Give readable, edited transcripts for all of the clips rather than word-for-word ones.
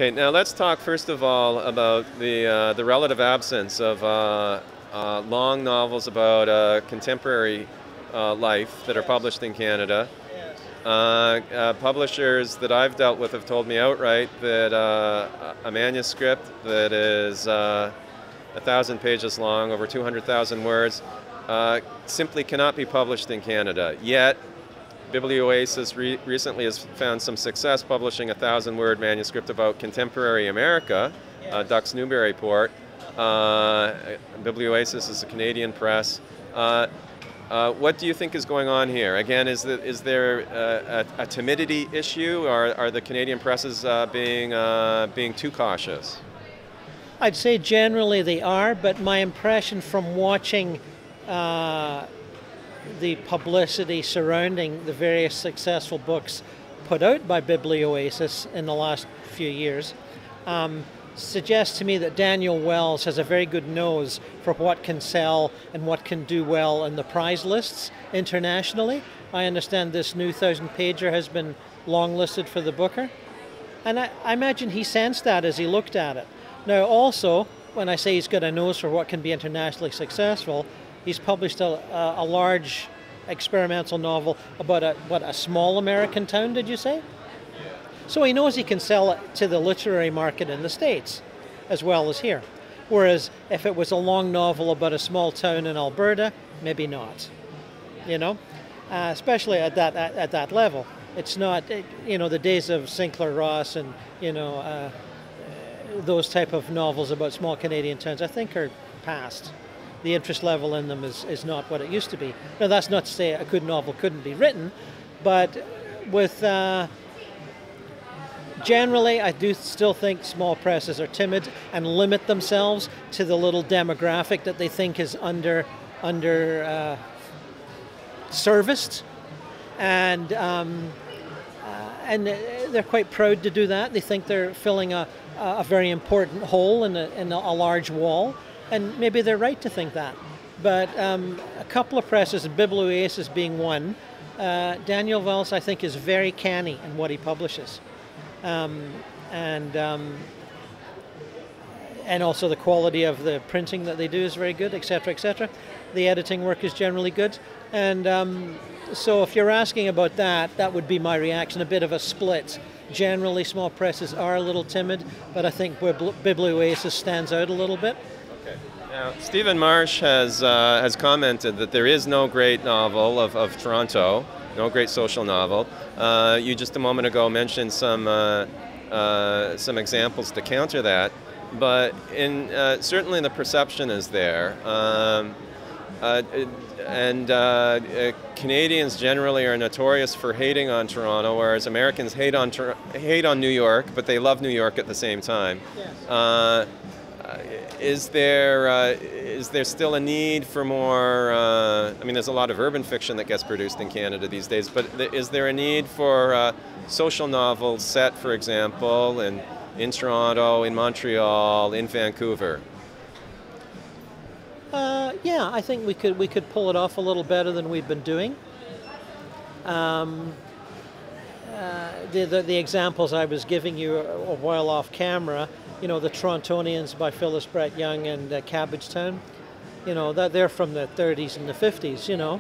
Okay, now let's talk first of all about the relative absence of long novels about contemporary life that are published in Canada. Publishers that I've dealt with have told me outright that a manuscript that is 1,000 pages long, over 200,000 words, simply cannot be published in Canada. Yet, Biblioasis recently has found some success publishing a 1,000-word manuscript about contemporary America, Ducks Newburyport. Biblioasis is a Canadian press. What do you think is going on here? Again, is there a timidity issue, or are the Canadian presses being too cautious? I'd say generally they are, but my impression from watching the publicity surrounding the various successful books put out by Biblioasis in the last few years suggests to me that Daniel Wells has a very good nose for what can sell and what can do well in the prize lists internationally. I understand this new 1,000-pager has been longlisted for the Booker, and I imagine he sensed that as he looked at it. Now also, when I say he's got a nose for what can be internationally successful, he's published a large experimental novel about a small American town, did you say? So he knows he can sell it to the literary market in the States as well as here. Whereas if it was a long novel about a small town in Alberta, maybe not. You know, especially at that level. It's not, you know, the days of Sinclair Ross and, you know, those type of novels about small Canadian towns, I think, are past. The interest level in them is not what it used to be. Now, that's not to say a good novel couldn't be written, but with generally, I do still think small presses are timid and limit themselves to the little demographic that they think is under serviced, and they're quite proud to do that. They think they're filling a very important hole in a large wall, and maybe they're right to think that. But a couple of presses, Biblioasis being one, Daniel Wells, I think, is very canny in what he publishes. And also the quality of the printing that they do is very good, etc., etc. The editing work is generally good, and so if you're asking about that, that would be my reaction, a bit of a split. Generally, small presses are a little timid, but I think Biblioasis stands out a little bit. Okay. Now, Stephen Marsh has commented that there is no great novel of Toronto, no great social novel. You just a moment ago mentioned some examples to counter that, but certainly the perception is there, and Canadians generally are notorious for hating on Toronto, whereas Americans hate on New York, but they love New York at the same time. Yes. Is there still a need for more, I mean, there's a lot of urban fiction that gets produced in Canada these days, but is there a need for social novels set, for example, in Toronto, in Montreal, in Vancouver? Yeah, I think we could pull it off a little better than we've been doing. The examples I was giving you a while off camera, you know, the Torontonians by Phyllis Brett Young and Cabbagetown, you know, they're from the 30s and the 50s, you know.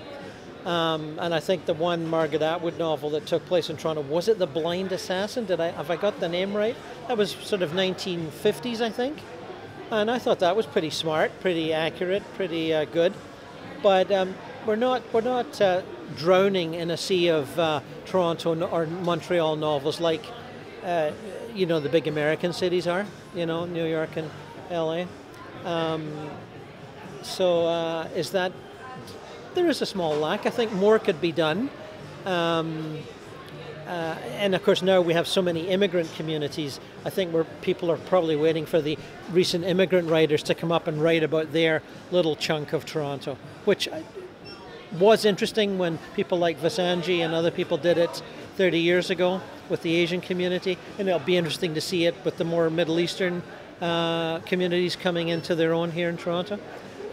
And I think the one Margaret Atwood novel that took place in Toronto, was it The Blind Assassin? Have I got the name right? That was sort of 1950s, I think. And I thought that was pretty smart, pretty accurate, pretty good. But we're not drowning in a sea of Toronto or Montreal novels like you know, the big American cities are, you know, New York and LA. So there is a small lack. I think more could be done. And of course now we have so many immigrant communities, I think people are probably waiting for the recent immigrant writers to come up and write about their little chunk of Toronto, which was interesting when people like Vasanji and other people did it 30 years ago with the Asian community, and it'll be interesting to see it with the more Middle Eastern communities coming into their own here in Toronto.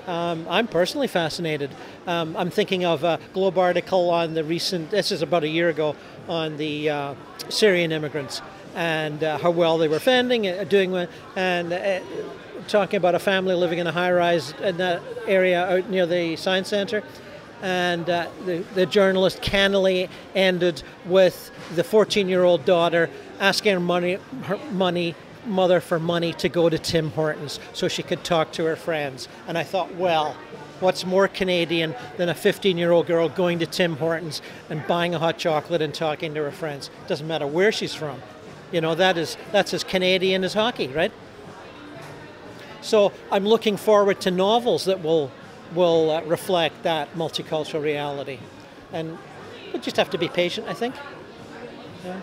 I'm personally fascinated. I'm thinking of a Globe article on the recent, this is about a year ago, on the Syrian immigrants and how well they were fending, and talking about a family living in a high-rise in that area out near the science centre. And the journalist cannily ended with the 14-year-old daughter asking her mother for money to go to Tim Hortons so she could talk to her friends. And I thought, well, what's more Canadian than a 15-year-old girl going to Tim Hortons and buying a hot chocolate and talking to her friends? Doesn't matter where she's from. You know, that's as Canadian as hockey, right? So I'm looking forward to novels that will reflect that multicultural reality. And we'll just have to be patient, I think. Yeah.